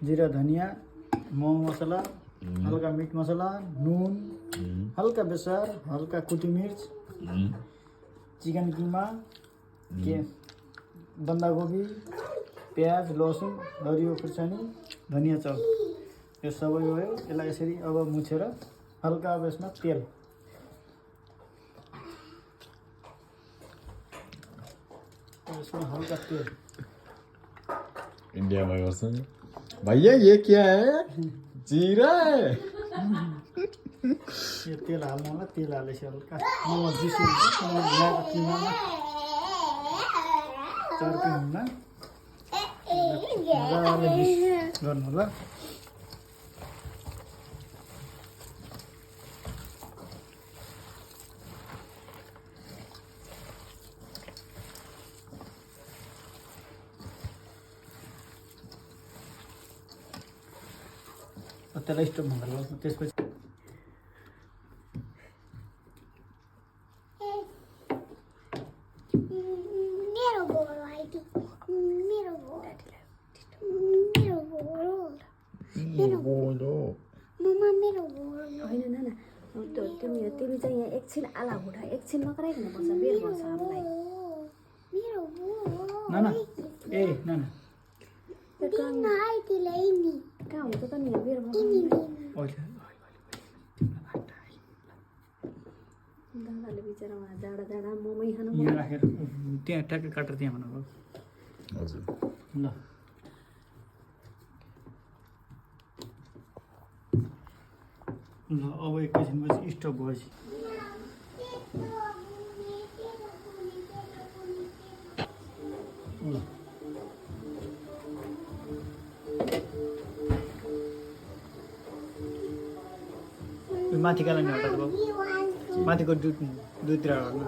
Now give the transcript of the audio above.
जीरा धनिया मोमो मसला हल्का मीट मसला नुन हल्का बेसार हल्का कुटी मिर्च चिकन किमा के बन्दा गोभी प्याज लसुन हरियो खुर्सानी धनिया चाउल यो सबै भयो यसलाई यसरी अब मुछेर हल्का अब यसमा तेल इसमें हल्का तेल इंडिया में गर्छ नि भैया ये क्या है जीरा है यो तेल हाल्नु होला तेल हालेपछि हल्का मोमो जुसी हुन्छ बनाएको किमामा चर्किनुमा मजाले मिक्स गर्नु होला त्यसलाई स्टोभमा हाल्नु त्यसपछि तिमी चाहिँ यहाँ एकछिन आला हुँदा एकछिन नकराइकन बस्छ बेर गर्छ हामीलाई नाना ए नाना कहाँ हुन्छ त नि बेर दादाले बिचरा उहाँ जाडा जाडा मोमै खानु यहाँ राखेर त्यहाँ ट्याक्कै काटेर त्यहाँ भन्नुभयो हजुर ल ल अब एकैछिनपछि स्टप भएपछि ल माथि काला नि हटाएर बाबु माथिको दुधतिर हट्नु